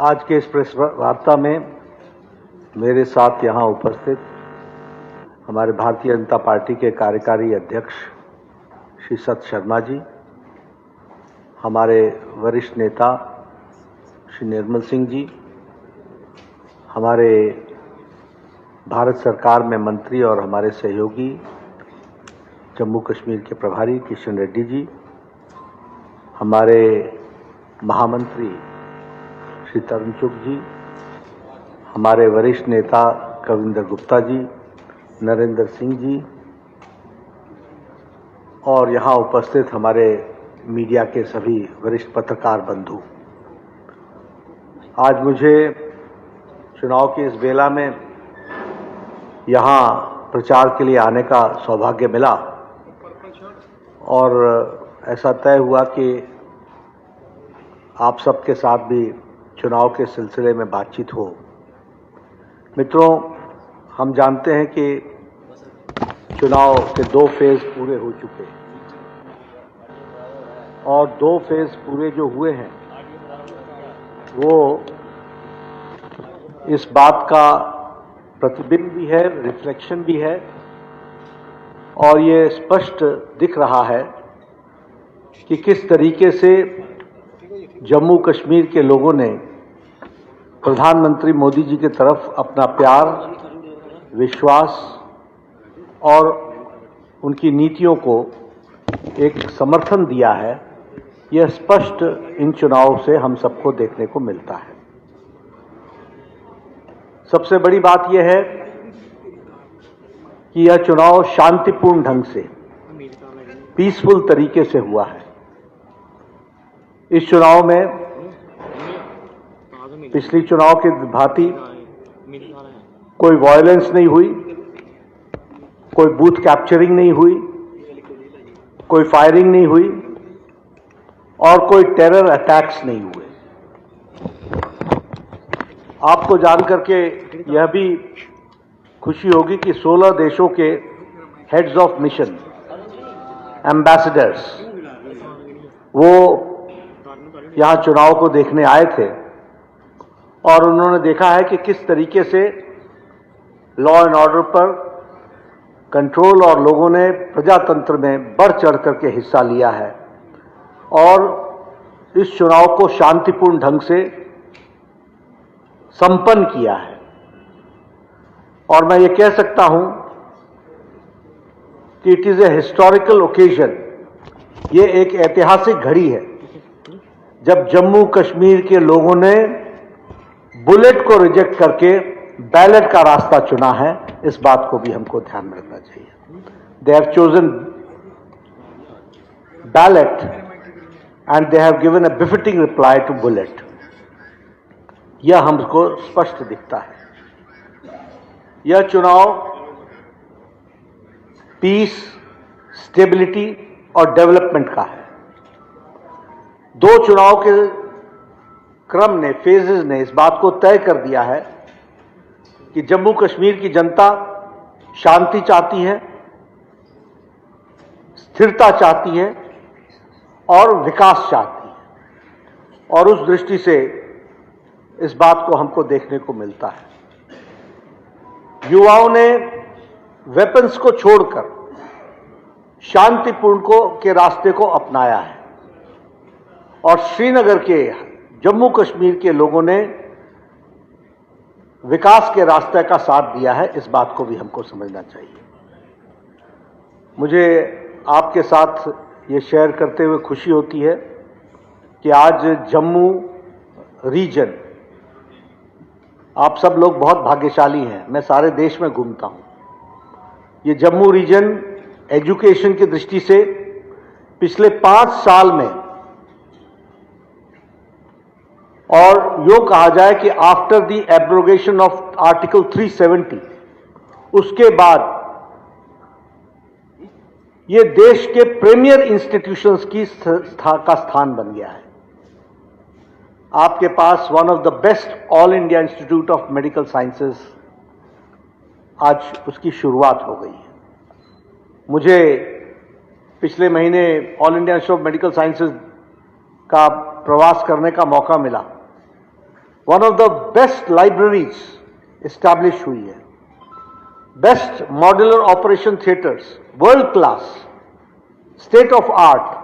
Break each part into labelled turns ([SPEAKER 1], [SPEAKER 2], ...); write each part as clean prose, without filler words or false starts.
[SPEAKER 1] आज के इस प्रेस वार्ता में मेरे साथ यहाँ उपस्थित हमारे भारतीय जनता पार्टी के कार्यकारी अध्यक्ष श्री सत शर्मा जी, हमारे वरिष्ठ नेता श्री निर्मल सिंह जी, हमारे भारत सरकार में मंत्री और हमारे सहयोगी जम्मू कश्मीर के प्रभारी किशन रेड्डी जी, हमारे महामंत्री श्री तरुण चुग जी, हमारे वरिष्ठ नेता कविंदर गुप्ता जी, नरेंद्र सिंह जी और यहाँ उपस्थित हमारे मीडिया के सभी वरिष्ठ पत्रकार बंधु। आज मुझे चुनाव की इस बेला में यहाँ प्रचार के लिए आने का सौभाग्य मिला और ऐसा तय हुआ कि आप सबके साथ भी चुनाव के सिलसिले में बातचीत हो। मित्रों, हम जानते हैं कि चुनाव के 2 फेज पूरे हो चुके हैं और 2 फेज पूरे जो हुए हैं वो इस बात का प्रतिबिंब भी है, रिफ्लेक्शन भी है और ये स्पष्ट दिख रहा है कि किस तरीके से जम्मू कश्मीर के लोगों ने प्रधानमंत्री मोदी जी की तरफ अपना प्यार, विश्वास और उनकी नीतियों को एक समर्थन दिया है। यह स्पष्ट इन चुनावों से हम सबको देखने को मिलता है। सबसे बड़ी बात यह है कि यह चुनाव शांतिपूर्ण ढंग से, पीसफुल तरीके से हुआ है। इस चुनाव में पिछली चुनाव के भांति कोई वायलेंस नहीं हुई, कोई बूथ कैप्चरिंग नहीं हुई, कोई फायरिंग नहीं हुई और कोई टेरर अटैक्स नहीं हुए। आपको जानकर के यह भी खुशी होगी कि 16 देशों के हेड्स ऑफ मिशन, एम्बेसडर्स, वो यहाँ चुनाव को देखने आए थे और उन्होंने देखा है कि किस तरीके से लॉ एंड ऑर्डर पर कंट्रोल और लोगों ने प्रजातंत्र में बढ़ चढ़ करके हिस्सा लिया है और इस चुनाव को शांतिपूर्ण ढंग से संपन्न किया है। और मैं ये कह सकता हूं कि it is a historical occasion. ये एक ऐतिहासिक घड़ी है जब जम्मू कश्मीर के लोगों ने बुलेट को रिजेक्ट करके बैलेट का रास्ता चुना है। इस बात को भी हमको ध्यान में रखना चाहिए। They have chosen ballot and they have given a befitting reply to bullet. यह हमको स्पष्ट दिखता है। यह चुनाव पीस, स्टेबिलिटी और डेवलपमेंट का है। 2 चुनाव के क्रम ने, फेजेस ने इस बात को तय कर दिया है कि जम्मू कश्मीर की जनता शांति चाहती है, स्थिरता चाहती है और विकास चाहती है और उस दृष्टि से इस बात को हमको देखने को मिलता है। युवाओं ने वेपन्स को छोड़कर शांतिपूर्ण के रास्ते को अपनाया है और श्रीनगर के, जम्मू कश्मीर के लोगों ने विकास के रास्ते का साथ दिया है। इस बात को भी हमको समझना चाहिए। मुझे आपके साथ ये शेयर करते हुए खुशी होती है कि आज जम्मू रीजन, आप सब लोग बहुत भाग्यशाली हैं। मैं सारे देश में घूमता हूं। ये जम्मू रीजन एजुकेशन की दृष्टि से पिछले 5 साल में, और यूं कहा जाए कि after the abrogation of article 370, उसके बाद ये देश के प्रीमियर इंस्टीट्यूशंस का स्थान बन गया है। आपके पास one of the best All India Institute of Medical Sciences, आज उसकी शुरुआत हो गई है। मुझे पिछले महीने All India Institute of Medical Sciences का प्रवास करने का मौका मिला one of the best libraries establish हुई है, best modular operation theatres, world class, state of art,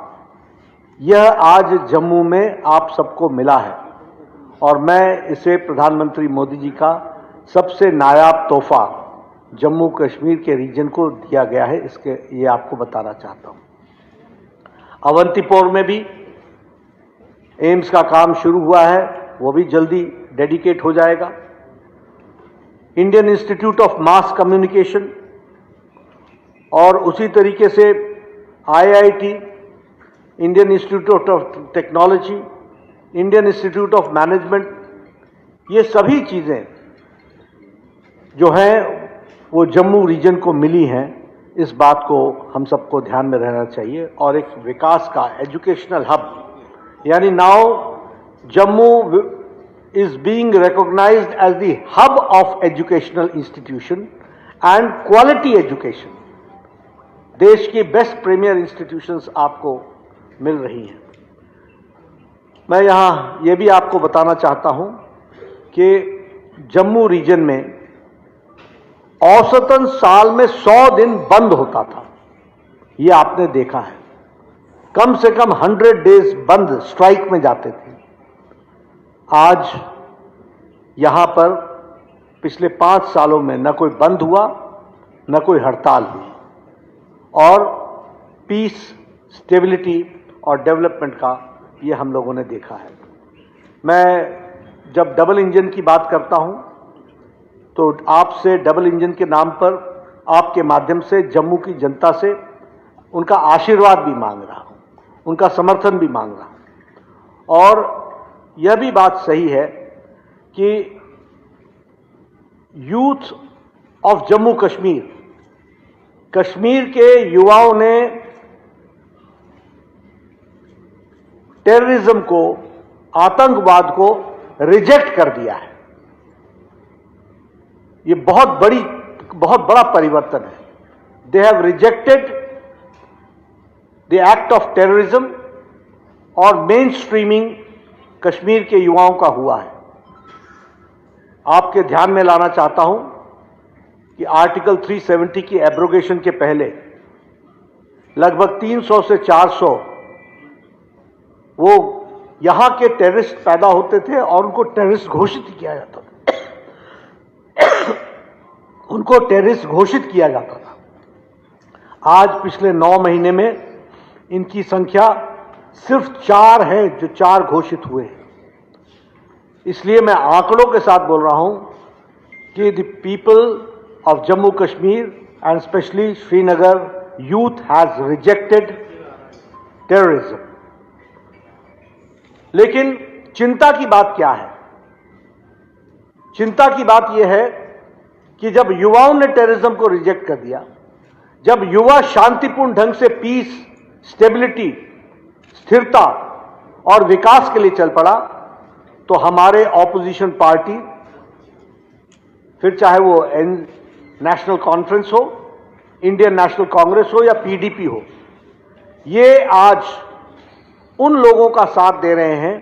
[SPEAKER 1] यह आज जम्मू में आप सबको मिला है और मैं इसे प्रधानमंत्री मोदी जी का सबसे नायाब तोहफा जम्मू कश्मीर के रीजन को दिया गया है, इसके ये आपको बताना चाहता हूं। अवंतीपोर में भी एम्स का काम शुरू हुआ है, वो भी जल्दी डेडिकेट हो जाएगा। Indian Institute of Mass communication और उसी तरीके से IIT, Indian Institute of technology, Indian Institute of management, ये सभी चीजें जो हैं वो जम्मू रीजन को मिली हैं। इस बात को हम सबको ध्यान में रहना चाहिए। और एक विकास का एजुकेशनल हब, यानी now Jammu is being recognized as the hub of educational institution and quality education. देश की बेस्ट प्रीमियर इंस्टीट्यूशंस आपको मिल रही हैं। मैं यहाँ ये भी आपको बताना चाहता हूँ कि जम्मू रीजन में औसतन साल में 100 दिन बंद होता था, ये आपने देखा है। कम से कम 100 डेज बंद, स्ट्राइक में जाते थे। आज यहां पर पिछले 5 सालों में न कोई बंद हुआ, न कोई हड़ताल हुई, और पीस, स्टेबिलिटी और डेवलपमेंट का ये हम लोगों ने देखा है। मैं जब डबल इंजन की बात करता हूं तो आपसे डबल इंजन के नाम पर, आपके माध्यम से जम्मू की जनता से उनका आशीर्वाद भी मांग रहा हूं, उनका समर्थन भी मांग रहा हूं। और यह भी बात सही है कि यूथ ऑफ जम्मू कश्मीर, कश्मीर के युवाओं ने टेररिज्म को, आतंकवाद को रिजेक्ट कर दिया है। ये बहुत बड़ा परिवर्तन है। They have rejected the act of terrorism और मेन स्ट्रीमिंग कश्मीर के युवाओं का हुआ है। आपके ध्यान में लाना चाहता हूं कि आर्टिकल 370 की एब्रोगेशन के पहले लगभग 300 से 400 वो यहां के टेररिस्ट पैदा होते थे और उनको टेररिस्ट घोषित किया जाता था। उनको टेररिस्ट घोषित किया जाता था। आज पिछले 9 महीने में इनकी संख्या सिर्फ 4 है जो 4 घोषित हुए हैं। इसलिए मैं आंकड़ों के साथ बोल रहा हूं कि the people of Jammu Kashmir and specially Srinagar youth has rejected terrorism. लेकिन चिंता की बात क्या है? चिंता की बात यह है कि जब युवाओं ने टेररिज्म को रिजेक्ट कर दिया, जब युवा शांतिपूर्ण ढंग से पीस, स्टेबिलिटी, स्थिरता और विकास के लिए चल पड़ा, तो हमारे ऑपोजिशन पार्टी, फिर चाहे वो नेशनल कॉन्फ्रेंस हो, इंडियन नेशनल कांग्रेस हो या पीडीपी हो, ये आज उन लोगों का साथ दे रहे हैं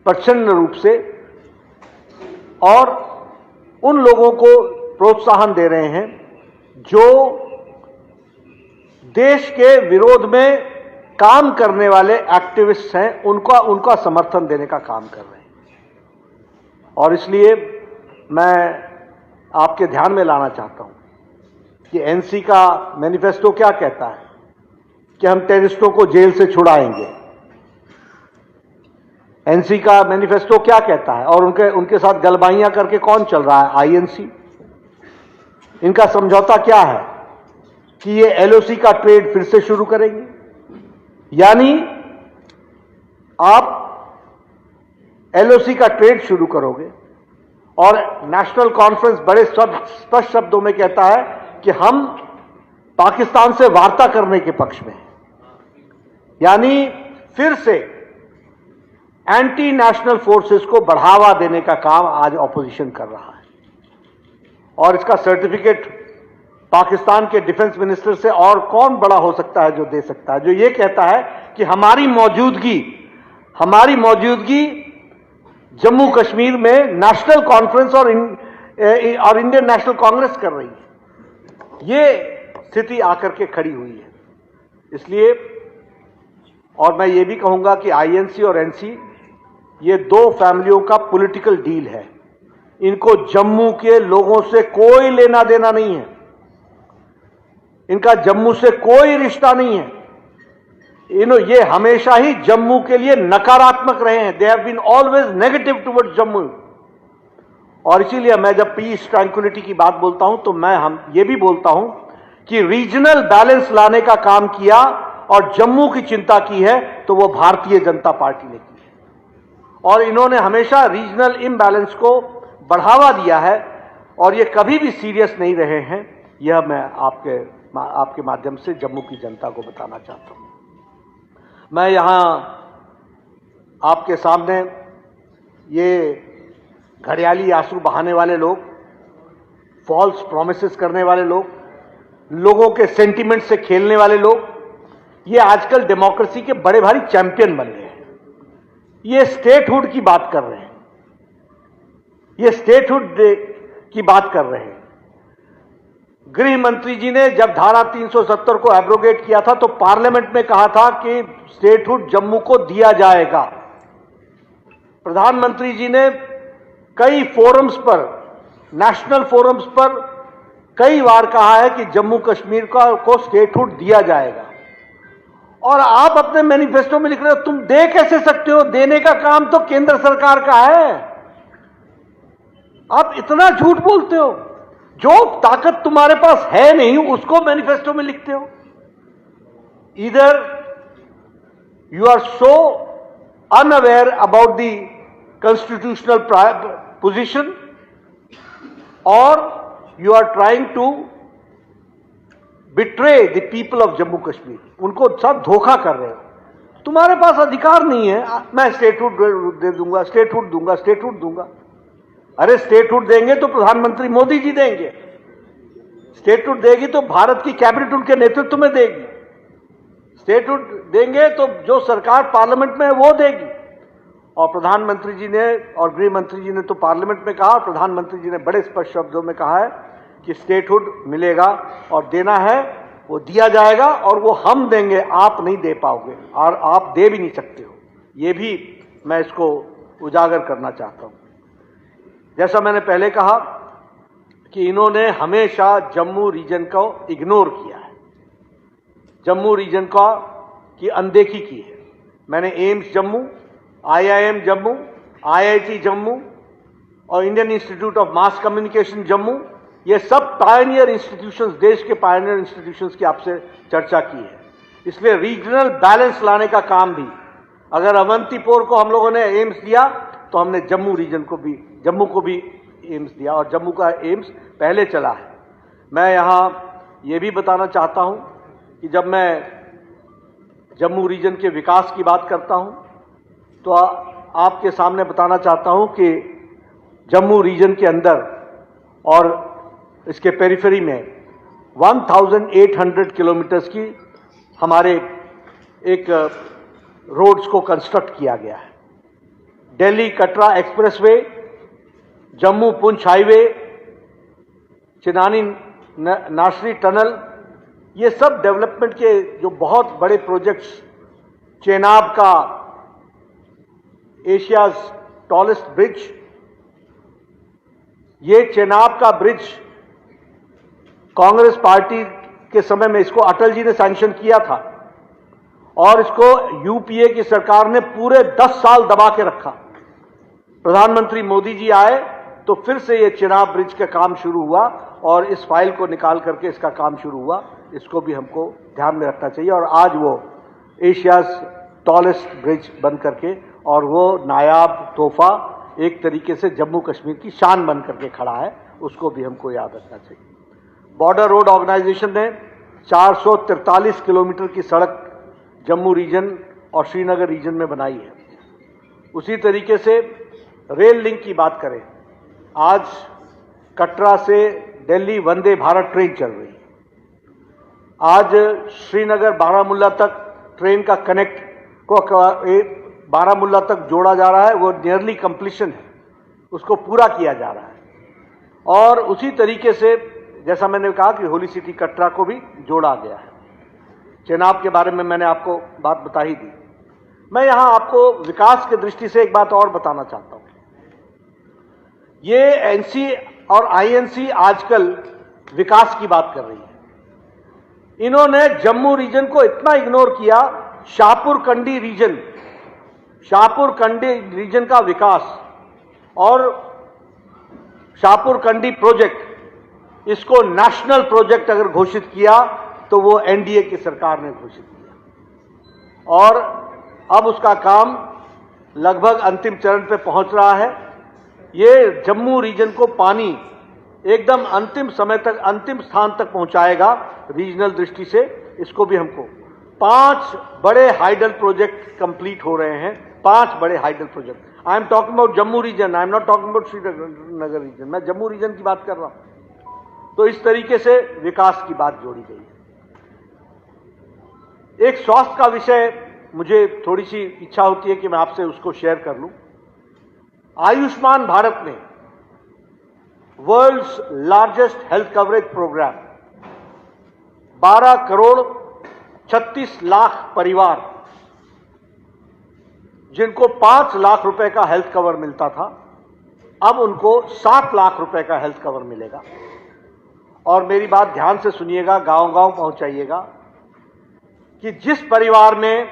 [SPEAKER 1] प्रचंड रूप से और उन लोगों को प्रोत्साहन दे रहे हैं जो देश के विरोध में काम करने वाले एक्टिविस्ट हैं, उनका समर्थन देने का काम कर रहे हैं। और इसलिए मैं आपके ध्यान में लाना चाहता हूं कि एनसी का मैनिफेस्टो क्या कहता है कि हम टेररिस्टों को जेल से छुड़ाएंगे। एनसी का मैनिफेस्टो क्या कहता है और उनके साथ गलबाइयां करके कौन चल रहा है? आईएनसी। इनका समझौता क्या है कि ये एलओसी का ट्रेड फिर से शुरू करेंगे, यानी आप एलओसी का ट्रेड शुरू करोगे। और नेशनल कॉन्फ्रेंस बड़े स्पष्ट शब्दों में कहता है कि हम पाकिस्तान से वार्ता करने के पक्ष में हैं, यानी फिर से एंटी नेशनल फोर्सेस को बढ़ावा देने का काम आज ऑपोजिशन कर रहा है। और इसका सर्टिफिकेट पाकिस्तान के डिफेंस मिनिस्टर से और कौन बड़ा हो सकता है जो दे सकता है, जो ये कहता है कि हमारी मौजूदगी जम्मू कश्मीर में नेशनल कॉन्फ्रेंस और इंडियन नेशनल कांग्रेस कर रही है। ये स्थिति आकर के खड़ी हुई है। इसलिए और मैं ये भी कहूंगा कि आईएनसी और एनसी ये दो फैमिलियों का पॉलिटिकल डील है। इनको जम्मू के लोगों से कोई लेना देना नहीं है। इनका जम्मू से कोई रिश्ता नहीं है। ये हमेशा ही जम्मू के लिए नकारात्मक रहे हैं। They have been always negative towards Jammu. और इसीलिए मैं जब पीस ट्रैंक्विलिटी की बात बोलता हूं तो मैं ये भी बोलता हूं कि रीजनल बैलेंस लाने का काम किया और जम्मू की चिंता की है तो वो भारतीय जनता पार्टी ने की है। और इन्होंने हमेशा रीजनल इम्बैलेंस को बढ़ावा दिया है और ये कभी भी सीरियस नहीं रहे हैं। यह मैं आपके माध्यम से जम्मू की जनता को बताना चाहता हूं। मैं यहां आपके सामने ये घड़ियाली आंसू बहाने वाले लोग, फॉल्स प्रॉमिसेस करने वाले लोग, लोगों के सेंटिमेंट से खेलने वाले लोग, ये आजकल डेमोक्रेसी के बड़े भारी चैंपियन बन गए हैं। ये स्टेटहुड की बात कर रहे हैं। ये स्टेटहुड की बात कर रहे हैं। गृह मंत्री जी ने जब धारा 370 को एब्रोगेट किया था तो पार्लियामेंट में कहा था कि स्टेटहुड जम्मू को दिया जाएगा। प्रधानमंत्री जी ने कई फोरम्स पर, नेशनल फोरम्स पर कई बार कहा है कि जम्मू कश्मीर को स्टेटहुड दिया जाएगा। और आप अपने मैनिफेस्टो में लिख रहे हो, तुम दे कैसे सकते हो? देने का काम तो केंद्र सरकार का है। आप इतना झूठ बोलते हो। जो ताकत तुम्हारे पास है नहीं उसको मैनिफेस्टो में लिखते हो। Either you are so unaware about the constitutional position or you are trying to betray the people of Jammu Kashmir। उनको सब धोखा कर रहे हो। तुम्हारे पास अधिकार नहीं है। मैं स्टेटहुड दे दूंगा, स्टेटहुड दूंगा, स्टेटहुड दूंगा। अरे स्टेटहुड देंगे तो प्रधानमंत्री मोदी जी देंगे। स्टेटहुड देगी तो भारत की कैबिनेट उनके नेतृत्व में देगी। स्टेटहुड देंगे तो जो सरकार पार्लियामेंट में है वो देगी। और प्रधानमंत्री जी ने और गृह मंत्री जी ने तो पार्लियामेंट में कहा, प्रधानमंत्री जी ने बड़े स्पष्ट शब्दों में कहा है कि स्टेटहुड मिलेगा और देना है वो दिया जाएगा और वो हम देंगे, आप नहीं दे पाओगे और आप दे भी नहीं सकते हो। ये भी मैं इसको उजागर करना चाहता हूं। जैसा मैंने पहले कहा कि इन्होंने हमेशा जम्मू रीजन को इग्नोर किया है, जम्मू रीजन की अनदेखी की है। मैंने एम्स जम्मू, IIM जम्मू, IIT जम्मू और Indian Institute of Mass Communication Jammu, ये सब पायनियर इंस्टीट्यूशंस, देश के पायनियर इंस्टीट्यूशंस की आपसे चर्चा की है। इसलिए रीजनल बैलेंस लाने का काम भी, अगर अवंतीपोर को हम लोगों ने एम्स दिया तो हमने जम्मू रीजन को भी, जम्मू को भी एम्स दिया और जम्मू का एम्स पहले चला है। मैं यहां ये भी बताना चाहता हूं कि जब मैं जम्मू रीजन के विकास की बात करता हूं तो आपके सामने बताना चाहता हूं कि जम्मू रीजन के अंदर और इसके पेरिफेरी में 1800 किलोमीटर्स की हमारे एक रोड्स को कंस्ट्रक्ट किया गया है। दिल्ली कटरा एक्सप्रेसवे, जम्मू पुंछ हाईवे, चिनानी नासरी टनल, ये सब डेवलपमेंट के जो बहुत बड़े प्रोजेक्ट्स, चेनाब का एशियाज टॉलेस्ट ब्रिज, ये चेनाब का ब्रिज कांग्रेस पार्टी के समय में इसको अटल जी ने सैंक्शन किया था और इसको यूपीए की सरकार ने पूरे 10 साल दबा के रखा। प्रधानमंत्री मोदी जी आए तो फिर से ये चेनाब ब्रिज का काम शुरू हुआ और इस फाइल को निकाल करके इसका काम शुरू हुआ। इसको भी हमको ध्यान में रखना चाहिए और आज वो एशियाज टॉलेस्ट ब्रिज बन करके और वो नायाब तोहफा एक तरीके से जम्मू कश्मीर की शान बन करके खड़ा है, उसको भी हमको याद रखना चाहिए। बॉर्डर रोड ऑर्गेनाइजेशन ने 443 किलोमीटर की सड़क जम्मू रीजन और श्रीनगर रीजन में बनाई है। उसी तरीके से रेल लिंक की बात करें, आज कटरा से दिल्ली वंदे भारत ट्रेन चल रही है। आज श्रीनगर बारामूला तक ट्रेन का कनेक्ट को बारामूला तक जोड़ा जा रहा है वो नियरली कंप्लीशन है, उसको पूरा किया जा रहा है। और उसी तरीके से जैसा मैंने कहा कि होली सिटी कटरा को भी जोड़ा गया है। चेनाब के बारे में मैंने आपको बात बता ही दी। मैं यहां आपको विकास की दृष्टि से एक बात और बताना चाहता हूं। ये एनसी और आईएनसी आजकल विकास की बात कर रही है। इन्होंने जम्मू रीजन को इतना इग्नोर किया। शाहपुर कंडी रीजन का विकास और शाहपुर कंडी प्रोजेक्ट, इसको नेशनल प्रोजेक्ट अगर घोषित किया तो वो एनडीए की सरकार ने घोषित किया और अब उसका काम लगभग अंतिम चरण पे पहुंच रहा है। ये जम्मू रीजन को पानी एकदम अंतिम समय तक, अंतिम स्थान तक पहुंचाएगा रीजनल दृष्टि से। इसको भी हमको 5 बड़े हाइडल प्रोजेक्ट कंप्लीट हो रहे हैं, 5 बड़े hydel project. I am talking about Jammu region, I am not talking about Srinagar region. मैं जम्मू रीजन की बात कर रहा हूं। तो इस तरीके से विकास की बात जोड़ी गई है। एक स्वास्थ्य का विषय मुझे थोड़ी सी इच्छा होती है कि मैं आपसे उसको शेयर कर लूं। आयुष्मान भारत ने world's largest health coverage programme 12 crore 36 lakh परिवार जिनको 5 लाख रुपए का हेल्थ कवर मिलता था, अब उनको 7 लाख रुपए का हेल्थ कवर मिलेगा। और मेरी बात ध्यान से सुनिएगा, गांव-गांव पहुंचाइएगा कि जिस परिवार में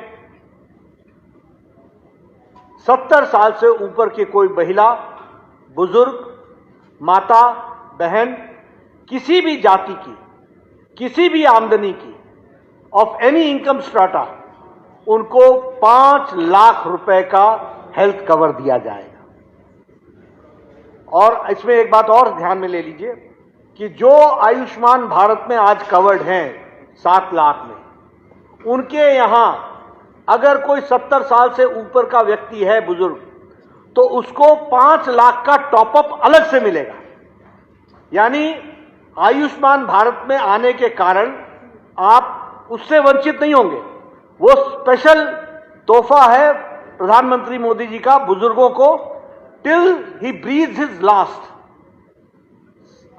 [SPEAKER 1] 70 साल से ऊपर की कोई महिला, बुजुर्ग, माता, बहन, किसी भी जाति की, किसी भी आमदनी की, ऑफ एनी इनकम स्ट्राटा, उनको 5 लाख रुपए का हेल्थ कवर दिया जाएगा। और इसमें एक बात और ध्यान में ले लीजिए कि जो आयुष्मान भारत में आज कवर्ड हैं 7 लाख में, उनके यहां अगर कोई 70 साल से ऊपर का व्यक्ति है, बुजुर्ग, तो उसको 5 लाख का टॉपअप अलग से मिलेगा। यानी आयुष्मान भारत में आने के कारण आप उससे वंचित नहीं होंगे। वो स्पेशल तोहफा है प्रधानमंत्री मोदी जी का बुजुर्गों को, टिल ही ब्रीथ्स हिज लास्ट,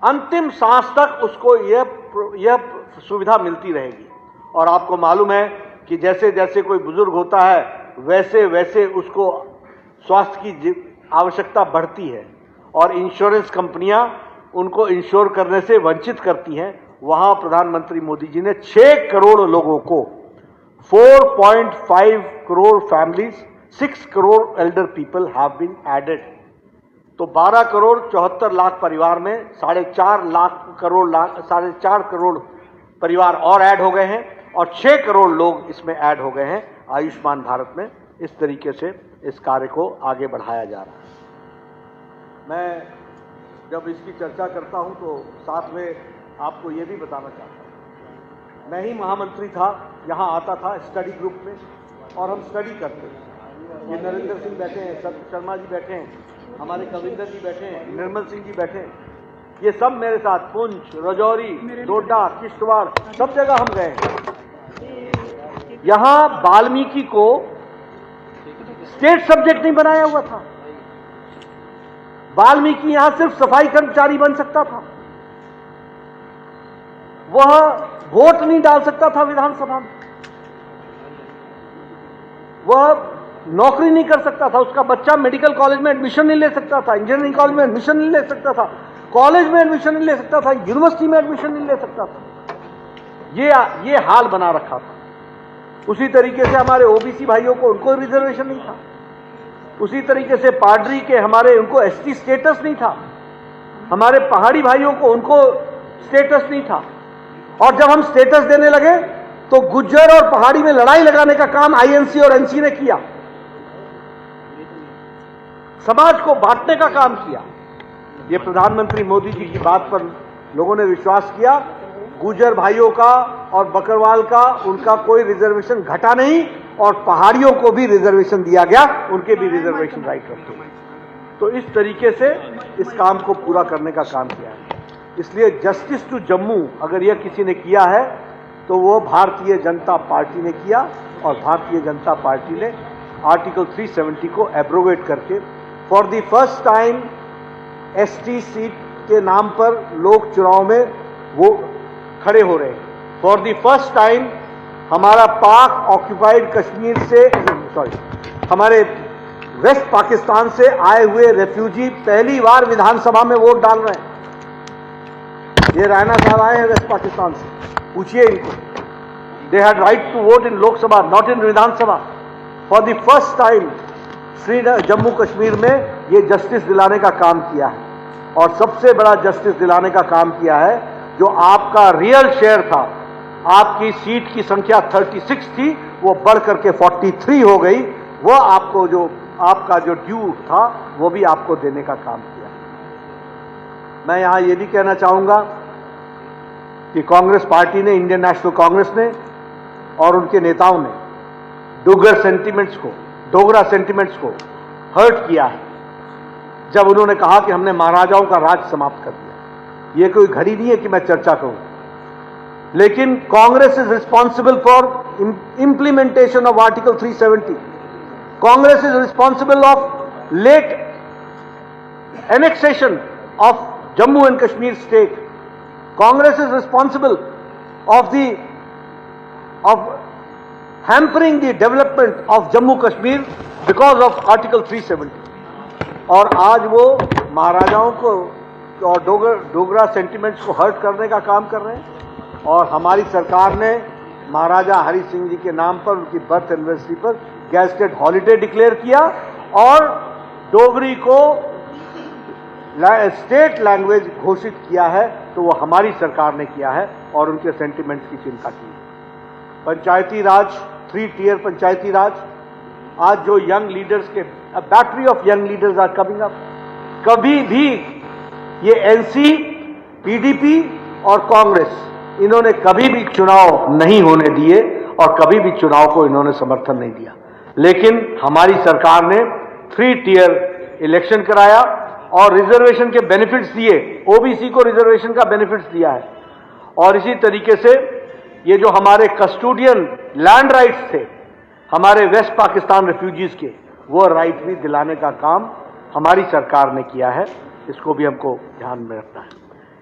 [SPEAKER 1] अंतिम सांस तक उसको यह सुविधा मिलती रहेगी। और आपको मालूम है कि जैसे जैसे कोई बुजुर्ग होता है वैसे वैसे उसको स्वास्थ्य की आवश्यकता बढ़ती है और इंश्योरेंस कंपनियां उनको इंश्योर करने से वंचित करती हैं। वहां प्रधानमंत्री मोदी जी ने 6 करोड़ लोगों को, 4.5 crore families, 6 crore elder people have been added. तो 12 करोड़ 74 लाख परिवार में 4.5 करोड़ परिवार और ऐड हो गए हैं और 6 करोड़ लोग इसमें ऐड हो गए हैं आयुष्मान भारत में। इस तरीके से इस कार्य को आगे बढ़ाया जा रहा है। मैं जब इसकी चर्चा करता हूं तो साथ में आपको ये भी बताना चाहता हूं, मैं ही महामंत्री था, यहां आता था स्टडी ग्रुप में और हम स्टडी करते थे। ये नरेंद्र सिंह बैठे हैं, सत्य शर्मा जी बैठे हैं, हमारे कविंदर जी बैठे हैं, निर्मल सिंह जी बैठे हैं, ये सब मेरे साथ पुंछ, राजौरी, डोडा, किश्तवाड़, सब जगह हम गए हैं। यहां वाल्मीकि को स्टेट सब्जेक्ट नहीं बनाया हुआ था। वाल्मीकि यहां सिर्फ सफाई कर्मचारी बन सकता था, वह वोट नहीं डाल सकता था विधानसभा में, वह नौकरी नहीं कर सकता था, उसका बच्चा मेडिकल कॉलेज में एडमिशन नहीं ले सकता था, इंजीनियरिंग कॉलेज में एडमिशन नहीं ले सकता था, कॉलेज में एडमिशन नहीं ले सकता था, यूनिवर्सिटी में एडमिशन नहीं ले सकता था। ये हाल बना रखा था। उसी तरीके से हमारे ओबीसी भाइयों को, उनको रिजर्वेशन नहीं था। उसी तरीके से पाडरी के हमारे, उनको एसटी स्टेटस नहीं था। हमारे पहाड़ी भाइयों को, उनको स्टेटस नहीं था। और जब हम स्टेटस देने लगे तो गुज्जर और पहाड़ी में लड़ाई लगाने का काम आईएनसी और एनसी ने किया, समाज को बांटने का काम किया। ये प्रधानमंत्री मोदी जी की बात पर लोगों ने विश्वास किया। गुज्जर भाइयों का और बकरवाल का, उनका कोई रिजर्वेशन घटा नहीं और पहाड़ियों को भी रिजर्वेशन दिया गया, उनके भी रिजर्वेशन राइट रखते हैं। तो इस तरीके से इस काम को पूरा करने का काम किया है। इसलिए जस्टिस टू जम्मू अगर यह किसी ने किया है तो वो भारतीय जनता पार्टी ने किया और भारतीय जनता पार्टी ने आर्टिकल 370 को एब्रोगेट करके for the first time ST seat के नाम पर लोग चुनाव में वो खड़े हो रहे हैं। फॉर द फर्स्ट टाइम हमारा पाक ऑक्यूपाइड कश्मीर से हमारे वेस्ट पाकिस्तान से आए हुए रेफ्यूजी पहली बार विधानसभा में वोट डाल रहे हैं। ये रैना साहब आए हैं वेस्ट पाकिस्तान से, पूछिए इनको। They had right to vote in Lok Sabha, not in Vidhan Sabha. For the first time Jammu Kashmir में ये जस्टिस दिलाने का काम किया है, और सबसे बड़ा जस्टिस दिलाने का काम किया है जो आपका रियल शेयर था। आपकी सीट की संख्या 36 थी, वो बढ़ करके 43 हो गई। वो आपको जो आपका जो ड्यू था वो भी आपको देने का काम किया। मैं यहां ये भी कहना चाहूंगा कि कांग्रेस पार्टी ने, इंडियन नेशनल कांग्रेस ने और उनके नेताओं ने डोगरा सेंटिमेंट्स को हर्ट किया है जब उन्होंने कहा कि हमने महाराजाओं का राज समाप्त कर दिया। ये कोई घड़ी नहीं है कि मैं चर्चा करूं, लेकिन Congress is responsible for implementation of article 370। Congress is responsible of late annexation of Jammu and Kashmir state. Congress is responsible of hampering the development of Jammu Kashmir because of Article 370. और आज वो महाराजाओं को और डोगरा सेंटिमेंट्स को हर्ट करने का काम कर रहे हैं। और हमारी सरकार ने महाराजा हरि सिंह जी के नाम पर, उनकी बर्थ एनिवर्सरी पर गैजेटेड हॉलिडे डिक्लेयर किया और डोगरी को स्टेट लैंग्वेज घोषित किया है। तो वो हमारी सरकार ने किया है और उनके सेंटिमेंट्स की चिंता की। पंचायती राज, 3 tier पंचायती राज, आज जो यंग लीडर्स के battery of young leaders are coming up. कभी भी ये एनसी, पीडीपी और कांग्रेस इन्होंने कभी भी चुनाव नहीं होने दिए और कभी भी चुनाव को इन्होंने समर्थन नहीं दिया। लेकिन हमारी सरकार ने 3 tier इलेक्शन कराया और रिजर्वेशन के बेनिफिट्स दिए, ओबीसी को रिजर्वेशन का बेनिफिट्स दिया है। और इसी तरीके से ये जो हमारे कस्टोडियन लैंड राइट्स थे हमारे वेस्ट पाकिस्तान रेफ्यूजीज के, वो राइट भी दिलाने का काम हमारी सरकार ने किया है। इसको भी हमको ध्यान में रखना है।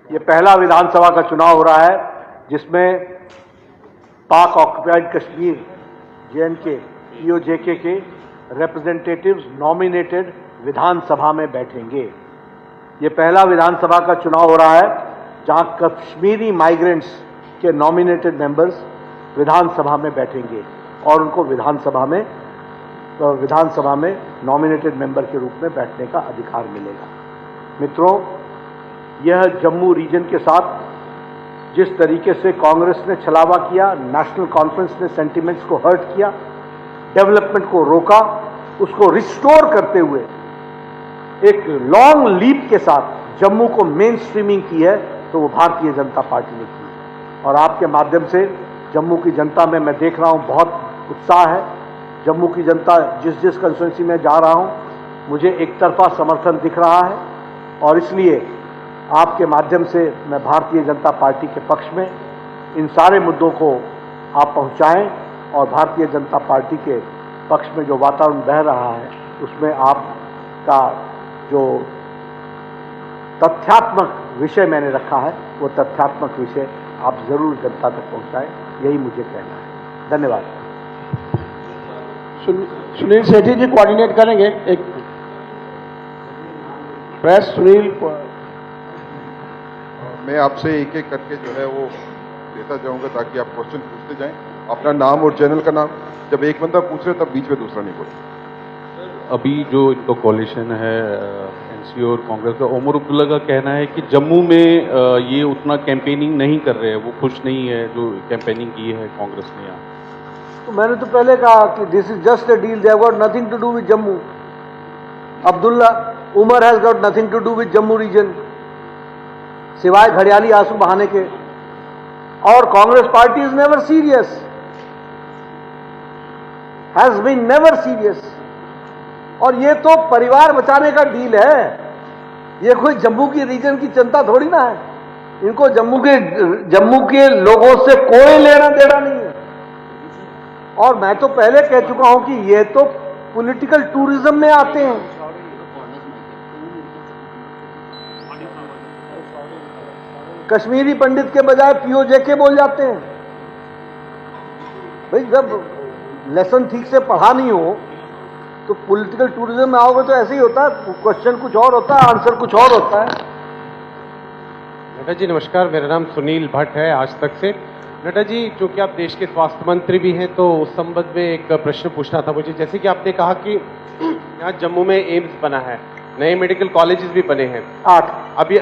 [SPEAKER 1] ये पहला विधानसभा का चुनाव हो रहा है जिसमें पाक ऑक्युपाइड कश्मीर, जेएनके, ईओजेके के रिप्रेजेंटेटिव्स नॉमिनेटेड विधानसभा में बैठेंगे। ये पहला विधानसभा का चुनाव हो रहा है जहां कश्मीरी माइग्रेंट्स के नॉमिनेटेड मेंबर्स विधानसभा में बैठेंगे और उनको विधानसभा में नॉमिनेटेड मेंबर के रूप में बैठने का अधिकार मिलेगा। मित्रों, यह जम्मू रीजन के साथ जिस तरीके से कांग्रेस ने छलावा किया, नेशनल कॉन्फ्रेंस ने सेंटिमेंट्स को हर्ट किया, डेवलपमेंट को रोका, उसको रिस्टोर करते हुए एक लॉन्ग लीप के साथ जम्मू को मेन स्ट्रीमिंग की है, तो वो भारतीय जनता पार्टी ने की। और आपके माध्यम से जम्मू की जनता में मैं देख रहा हूं बहुत उत्साह है। जम्मू की जनता जिस कंस्टिट्यूंसी में जा रहा हूं, मुझे एक तरफा समर्थन दिख रहा है और इसलिए आपके माध्यम से मैं भारतीय जनता पार्टी के पक्ष में इन सारे मुद्दों को आप पहुंचाएं और भारतीय जनता पार्टी के पक्ष में जो वातावरण बह रहा है उसमें आपका जो तथ्यात्मक विषय मैंने रखा है वो तथ्यात्मक विषय आप जरूर जनता तक पहुंचाएं, यही मुझे कहना है। धन्यवाद।
[SPEAKER 2] सुनील सेठी जी कोऑर्डिनेट करेंगे। एक प्रेस सुनील,
[SPEAKER 3] मैं आपसे एक एक करके जो है वो देता जाऊंगा ताकि आप क्वेश्चन पूछते जाएं। अपना नाम और चैनल का नाम, जब एक बंदा पूछ रहे तब बीच में दूसरा नहीं बोले।
[SPEAKER 4] अभी जो इनको कोalition है एनसी और कांग्रेस का, ओमर अब्दुल्ला का कहना है कि जम्मू में ये उतना कैंपेनिंग नहीं कर रहे हैं, वो खुश नहीं है जो कैंपेनिंग की है कांग्रेस ने यहाँ।
[SPEAKER 1] तो मैंने तो पहले कहा कि this is just a deal, they have got nothing to do with Jammu. Abdullah Omar has got nothing to do with Jammu region, सिवाय घड़ियाली आंसू बहाने के। और Congress party is never serious, has been never serious. और ये तो परिवार बचाने का डील है, ये कोई जम्मू की रीजन की चिंता थोड़ी ना है। इनको जम्मू के लोगों से कोई लेना देना नहीं है। और मैं तो पहले कह चुका हूं कि ये तो पॉलिटिकल टूरिज्म में आते हैं। कश्मीरी पंडित के बजाय पीओजेके बोल जाते हैं। भाई जब लेसन ठीक से पढ़ा नहीं हो तो पॉलिटिकल टूरिज्म में आओगे तो ऐसे ही होता है, क्वेश्चन कुछ और होता है, आंसर कुछ और होता है।
[SPEAKER 5] नड्डा जी नमस्कार, मेरा नाम सुनील भट्ट है आज तक से। नड्डा जी, चूंकि आप देश के स्वास्थ्य मंत्री भी हैं तो उस संबंध में एक प्रश्न पूछना था मुझे। जैसे कि आपने कहा कि यहाँ जम्मू में एम्स बना है, नए मेडिकल कॉलेजेस भी बने हैं
[SPEAKER 1] 8
[SPEAKER 5] अभी।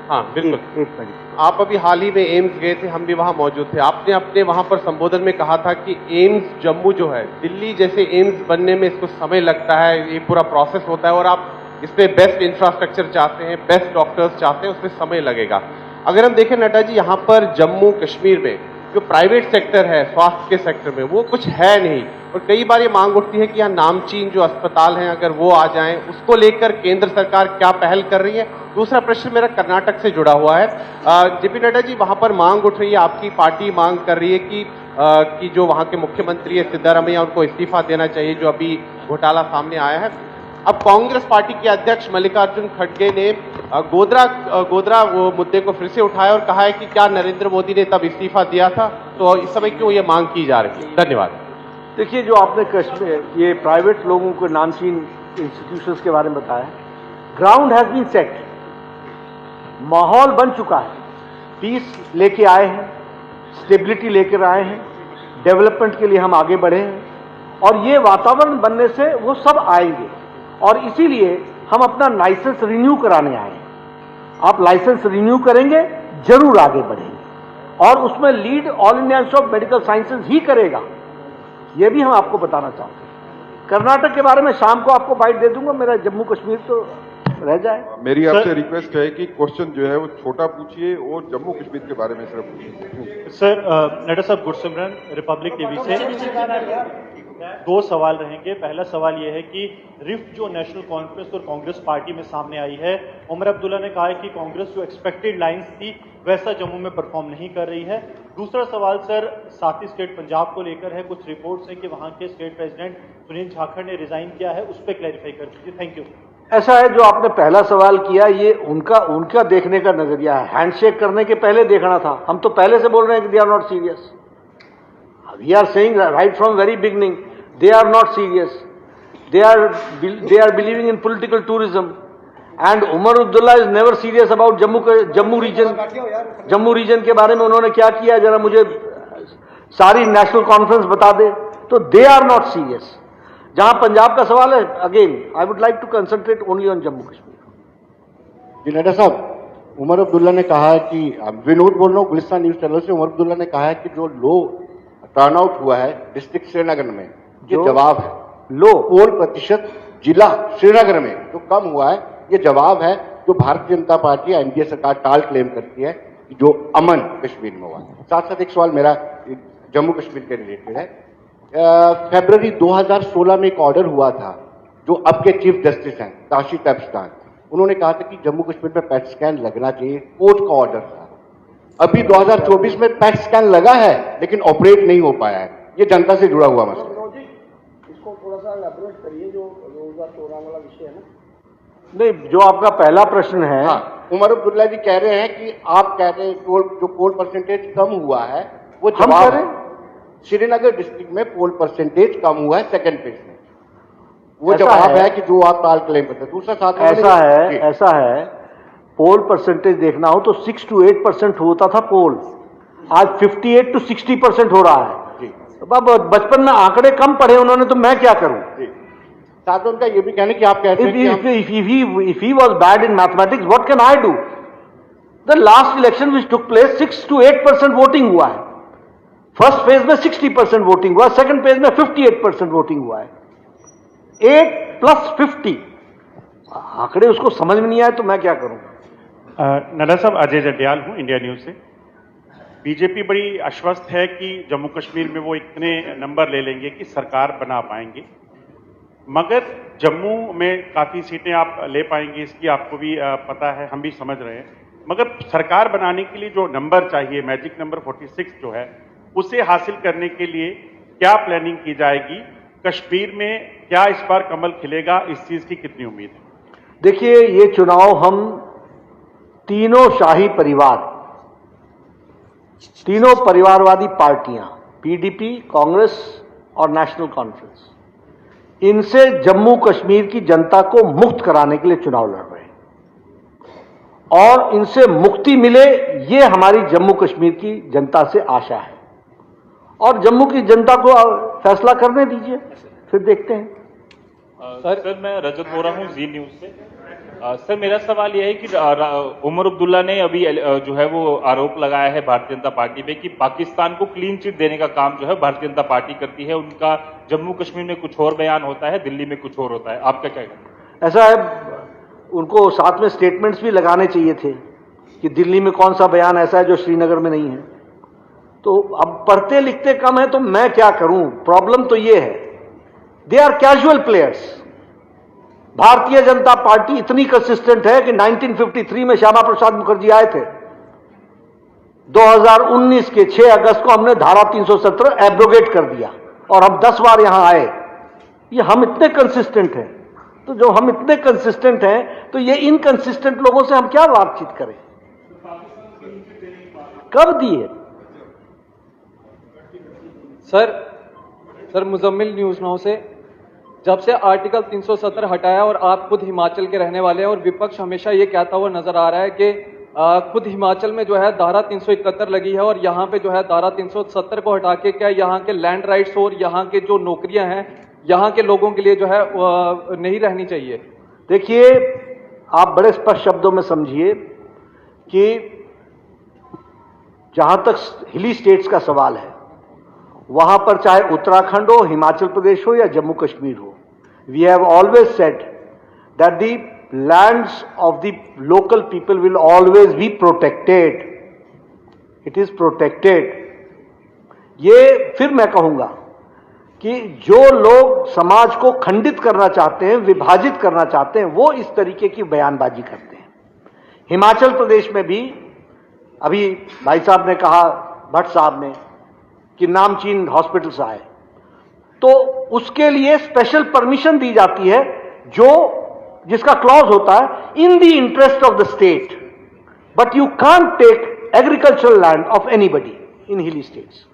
[SPEAKER 5] हाँ बिल्कुल,
[SPEAKER 1] एक मिनट।
[SPEAKER 5] आप अभी हाल ही में एम्स गए थे, हम भी वहाँ मौजूद थे। आपने अपने वहाँ पर संबोधन में कहा था कि एम्स जम्मू जो है, दिल्ली जैसे एम्स बनने में इसको समय लगता है, ये पूरा प्रोसेस होता है और आप इसमें बेस्ट इंफ्रास्ट्रक्चर चाहते हैं, बेस्ट डॉक्टर्स चाहते हैं, उसमें समय लगेगा। अगर हम देखें नड्डा जी, यहाँ पर जम्मू कश्मीर में जो प्राइवेट सेक्टर है स्वास्थ्य के सेक्टर में वो कुछ है नहीं, और कई बार ये मांग उठती है कि यहाँ नामचीन जो अस्पताल हैं अगर वो आ जाएं, उसको लेकर केंद्र सरकार क्या पहल कर रही है। दूसरा प्रश्न मेरा कर्नाटक से जुड़ा हुआ है। जेपी नड्डा जी, वहाँ पर मांग उठ रही है, आपकी पार्टी मांग कर रही है कि जो वहाँ के मुख्यमंत्री है सिद्धारमैया, उनको इस्तीफा देना चाहिए, जो अभी घोटाला सामने आया है। अब कांग्रेस पार्टी के अध्यक्ष मल्लिकार्जुन खड़गे ने गोधरा वो मुद्दे को फिर से उठाया और कहा है कि क्या नरेंद्र मोदी ने तब इस्तीफा दिया था, तो इस समय क्यों ये मांग की जा रही है। धन्यवाद।
[SPEAKER 1] देखिए, जो आपने कश्मीर ये प्राइवेट लोगों को नामचीन इंस्टीट्यूशंस के बारे में बताया, ग्राउंड हैज बीन सेट, माहौल बन चुका है, पीस लेके आए हैं, स्टेबिलिटी लेकर आए हैं, डेवलपमेंट के लिए हम आगे बढ़े हैं और ये वातावरण बनने से वो सब आएंगे और इसीलिए हम अपना लाइसेंस रिन्यू कराने आए हैं। आप लाइसेंस रिन्यू करेंगे, जरूर आगे बढ़ेंगे और उसमें lead All India Institute of Medical Sciences ही करेगा, यह भी हम आपको बताना चाहते हैं। कर्नाटक के बारे में शाम को आपको बाइट दे दूंगा, मेरा जम्मू कश्मीर तो रह जाए।
[SPEAKER 3] मेरी आपसे रिक्वेस्ट है कि क्वेश्चन जो है वो छोटा पूछिए और जम्मू कश्मीर के बारे में सिर्फ पूछिए।
[SPEAKER 6] सर, नड्डा साहब, गुरसिमरन रिपब्लिक टीवी से 2 सवाल रहेंगे। पहला सवाल यह है कि रिफ्ट जो नेशनल कॉन्फ्रेंस और कांग्रेस पार्टी में सामने आई है, उमर अब्दुल्ला ने कहा है कि कांग्रेस जो एक्सपेक्टेड लाइंस थी वैसा जम्मू में परफॉर्म नहीं कर रही है। दूसरा सवाल सर, साथी स्टेट पंजाब को लेकर है। कुछ रिपोर्ट्स हैं कि वहां के स्टेट प्रेसिडेंट सुनील जाखड़ ने रिजाइन किया है, उस पर क्लैरिफाई कर दीजिए। Thank you.
[SPEAKER 1] ऐसा है, जो आपने पहला सवाल किया ये उनका देखने का नजरिया है। हैंडशेक करने के पहले देखना था। हम तो पहले से बोल रहे हैं कि they are not serious. We are saying right from very beginning they are not serious, they are believing in political tourism and Umar Abdullah is never serious about Jammu region के बारे में उन्होंने क्या किया, जरा मुझे सारी नेशनल कॉन्फ्रेंस बता दे। तो they are not serious। जहां पंजाब का सवाल है, again I would like to concentrate only on Jammu Kashmir.
[SPEAKER 2] Ji Nadda साहब, उमर अब्दुल्ला ने कहा है कि, विनोद बोल रहा हूँ गुलिस्तान न्यूज चैनल से, उमर अब्दुल्ला ने कहा है कि जो लो टर्नआउट हुआ है डिस्ट्रिक्ट श्रीनगर में, ये जवाब है।
[SPEAKER 1] लो
[SPEAKER 2] पोल प्रतिशत जिला श्रीनगर में जो कम हुआ है, ये जवाब है जो भारतीय जनता पार्टी एनडीए सरकार टाल क्लेम करती है कि जो अमन कश्मीर में हुआ है। साथ साथ एक सवाल मेरा जम्मू कश्मीर के रिलेटेड है। फरवरी 2016 में एक ऑर्डर हुआ था, जो अब के चीफ जस्टिस हैं ताशी तैब्स्तान, उन्होंने कहा था कि जम्मू कश्मीर में पैट स्कैन लगना चाहिए, कोर्ट का ऑर्डर था। अभी 2024 में पैट स्कैन लगा है लेकिन ऑपरेट नहीं हो पाया है। ये जनता से जुड़ा हुआ मसला।
[SPEAKER 1] थोड़ा सा एलैबोरेट करिए, जो 2014 वाला विषय है ना। नहीं, जो आपका पहला प्रश्न है,
[SPEAKER 2] हाँ, उमर अब्दुल्ला जी कह रहे हैं कि आप कह रहे हैं जो पोल परसेंटेज कम हुआ है वो जवाब है। श्रीनगर डिस्ट्रिक्ट में पोल परसेंटेज कम हुआ है सेकंड फेज में, वो जवाब है कि जो आप टाल क्लेम करते हैं। दूसरा साथ
[SPEAKER 1] ऐसा है, पोल परसेंटेज देखना हो तो 6 to 8% होता था पोल, आज 58 to 60% हो रहा है। बचपन में आंकड़े कम पढ़े उन्होंने, तो मैं क्या करूं।
[SPEAKER 2] साथ उनका ये भी कहने कि आप कहते हैं कि
[SPEAKER 1] if he was bad in mathematics, what can I do? The last election which took place, 6 to 8% voting हुआ है। फर्स्ट फेज में 60% वोटिंग हुआ, सेकंड फेज में 58% वोटिंग हुआ है। 8 + 50 आंकड़े उसको समझ में नहीं आए तो मैं क्या करूं।
[SPEAKER 6] नड्डा साहब, अजय जटियाल हूं इंडिया न्यूज से। बीजेपी बड़ी आश्वस्त है कि जम्मू कश्मीर में वो इतने नंबर ले लेंगे कि सरकार बना पाएंगे, मगर जम्मू में काफ़ी सीटें आप ले पाएंगे इसकी आपको भी पता है, हम भी समझ रहे हैं। मगर सरकार बनाने के लिए जो नंबर चाहिए, मैजिक नंबर 46 जो है, उसे हासिल करने के लिए क्या प्लानिंग की जाएगी
[SPEAKER 7] कश्मीर में क्या इस बार कमल खिलेगा, इस चीज की कितनी उम्मीद है?
[SPEAKER 1] देखिए, ये चुनाव हम तीनों शाही परिवार, तीनों परिवारवादी पार्टियां, पीडीपी, कांग्रेस और नेशनल कॉन्फ्रेंस, इनसे जम्मू कश्मीर की जनता को मुक्त कराने के लिए चुनाव लड़ रहे हैं और इनसे मुक्ति मिले, ये हमारी जम्मू कश्मीर की जनता से आशा है। और जम्मू की जनता को फैसला करने दीजिए, फिर देखते हैं।
[SPEAKER 8] सर मैं रजत बोल रहा हूँ जी न्यूज से। सर मेरा सवाल यह है कि उमर अब्दुल्ला ने अभी जो है वो आरोप लगाया है भारतीय जनता पार्टी पे कि पाकिस्तान को क्लीन चिट देने का काम जो है भारतीय जनता पार्टी करती है। उनका जम्मू कश्मीर में कुछ और बयान होता है, दिल्ली में कुछ और होता है, आपका क्या कहना है?
[SPEAKER 1] ऐसा है, उनको साथ में स्टेटमेंट्स भी लगाने चाहिए थे कि दिल्ली में कौन सा बयान ऐसा है जो श्रीनगर में नहीं है। तो अब पढ़ते लिखते कम है तो मैं क्या करूं, प्रॉब्लम तो ये है, they are casual players. Bharatiya Janata party इतनी कंसिस्टेंट है कि 1953 में श्यामा प्रसाद मुखर्जी आए थे, 2019 के 6 अगस्त को हमने धारा 317 एब्रोगेट कर दिया और हम 10 बार यहां आए। ये हम इतने कंसिस्टेंट हैं, तो जो हम इतने कंसिस्टेंट हैं तो ये इनकंसिस्टेंट लोगों से हम क्या बातचीत करें? कब दिए?
[SPEAKER 9] सर मुजम्मिल न्यूज 9 से। जब से आर्टिकल 370 हटाया और आप खुद हिमाचल के रहने वाले हैं और विपक्ष हमेशा ये कहता हुआ नजर आ रहा है कि खुद हिमाचल में जो है धारा 371 लगी है और यहाँ पे जो है धारा 370 को हटा के क्या यहाँ के लैंड राइट्स और यहाँ के जो नौकरियां हैं यहाँ के लोगों के लिए जो है नहीं रहनी चाहिए?
[SPEAKER 1] देखिए, आप बड़े स्पष्ट शब्दों में समझिए कि जहां तक हिली स्टेट्स का सवाल है, वहां पर चाहे उत्तराखंड हो, हिमाचल प्रदेश हो या जम्मू कश्मीर हो, we have always said that the lands of the local people will always be protected. It is protected. ये फिर मैं कहूंगा कि जो लोग समाज को खंडित करना चाहते हैं, विभाजित करना चाहते हैं, वो इस तरीके की बयानबाजी करते हैं। हिमाचल प्रदेश में भी अभी भाई साहब ने कहा, भट्ट साहब ने, कि नामचीन हॉस्पिटल्स आए, तो उसके लिए स्पेशल परमिशन दी जाती है जिसका क्लॉज होता है in the interest of the state, but you can't take agricultural land of anybody in hilly states.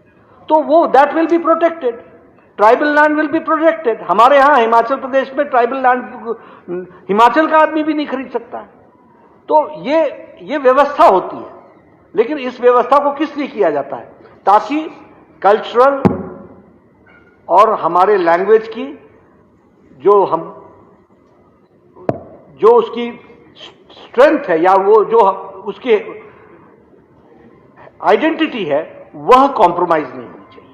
[SPEAKER 1] तो वो that will be protected, tribal land will be protected. हमारे यहां हिमाचल प्रदेश में ट्राइबल लैंड हिमाचल का आदमी भी नहीं खरीद सकता है। तो ये व्यवस्था होती है, लेकिन इस व्यवस्था को किस लिए किया जाता है? ताकि कल्चरल और हमारे लैंग्वेज की जो उसकी स्ट्रेंथ है या वो जो उसकी आइडेंटिटी है, वह कॉम्प्रोमाइज नहीं होनी चाहिए।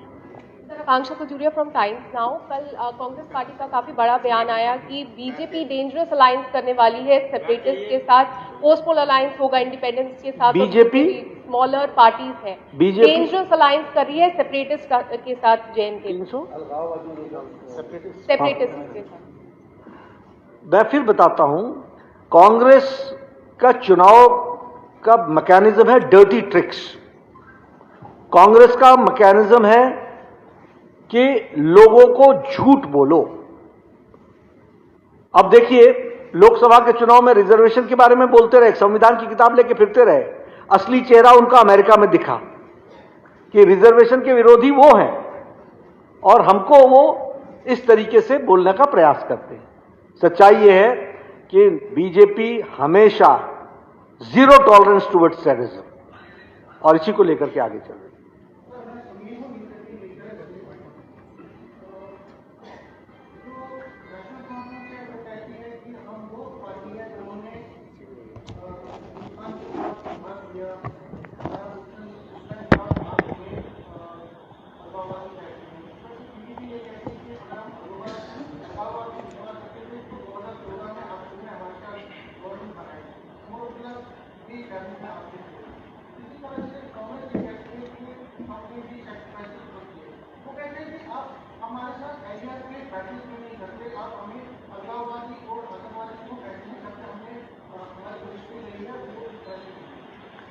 [SPEAKER 10] आकांक्षा खजूरिया फ्रॉम टाइम्स नाउ। कल कांग्रेस पार्टी का काफी बड़ा बयान आया कि बीजेपी डेंजरस अलायंस करने वाली है सेपरेटिस्ट के साथ, पोस्टपोल अलायंस होगा इंडिपेंडेंस के साथ।
[SPEAKER 1] बीजेपी
[SPEAKER 10] स्मॉलर पार्टीज है, डेंजरस अलायंस कर रही है सेपरेटिस्ट के साथ, जेएनके सेपरेटिस्ट के साथ।
[SPEAKER 1] मैं फिर बताता हूं, कांग्रेस का चुनाव का मैकेनिज्म है डर्टी ट्रिक्स। कांग्रेस का मैकेनिज्म है कि लोगों को झूठ बोलो। अब देखिए, लोकसभा के चुनाव में रिजर्वेशन के बारे में बोलते रहे, संविधान की किताब लेके फिरते रहे, असली चेहरा उनका अमेरिका में दिखा कि रिजर्वेशन के विरोधी वो हैं और हमको वो इस तरीके से बोलने का प्रयास करते हैं। सच्चाई ये है कि बीजेपी हमेशा जीरो टॉलरेंस टुवर्ड्स टेररिज्म और इसी को लेकर के आगे चल रही है।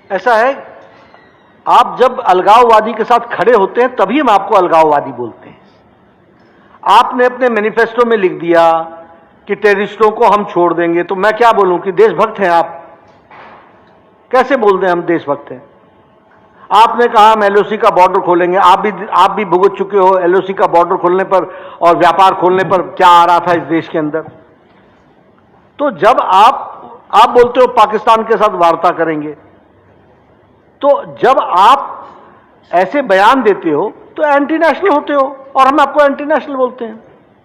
[SPEAKER 1] ऐसा है, आप जब अलगाववादी के साथ खड़े होते हैं तभी हम आपको अलगाववादी बोलते हैं। आपने अपने मैनिफेस्टो में लिख दिया कि टेररिस्टों को हम छोड़ देंगे, तो मैं क्या बोलूं कि देशभक्त हैं आप? कैसे बोल दें हम देशभक्त हैं? आपने कहा हम एलओसी का बॉर्डर खोलेंगे, आप भी भुगत चुके हो एलओसी का बॉर्डर खोलने पर और व्यापार खोलने पर क्या आ रहा था इस देश के अंदर। तो जब आप बोलते हो पाकिस्तान के साथ वार्ता करेंगे, तो जब आप ऐसे बयान देते हो तो एंटी नेशनल होते हो, और हम आपको एंटी नेशनल बोलते हैं।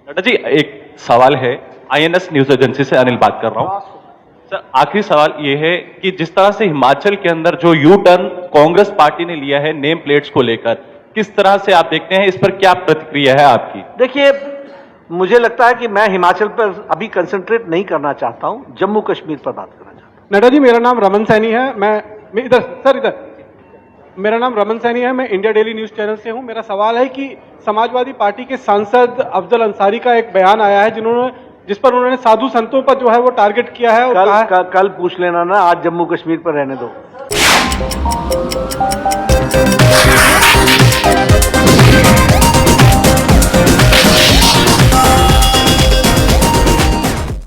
[SPEAKER 11] नड्डा जी, एक सवाल है, आईएनएस न्यूज एजेंसी से अनिल बात कर रहा हूं सर। आखिरी सवाल यह है कि जिस तरह से हिमाचल के अंदर जो यू टर्न कांग्रेस पार्टी ने लिया है नेम प्लेट्स को लेकर, किस तरह से आप देखते हैं, इस पर क्या प्रतिक्रिया है आपकी?
[SPEAKER 1] देखिए, मुझे लगता है कि मैं हिमाचल पर अभी कंसंट्रेट नहीं करना चाहता हूं, जम्मू कश्मीर पर बात करना चाहता हूं।
[SPEAKER 9] नड्डा जी, मेरा नाम रमन सैनी है, मैं इधर मेरा नाम रमन सैनी है, मैं इंडिया डेली न्यूज चैनल से हूं। मेरा सवाल है कि समाजवादी पार्टी के सांसद अफजल अंसारी का एक बयान आया है जिस पर उन्होंने साधु संतों पर जो है वो टारगेट किया है और
[SPEAKER 1] कल पूछ लेना ना, आज जम्मू कश्मीर पर रहने दो।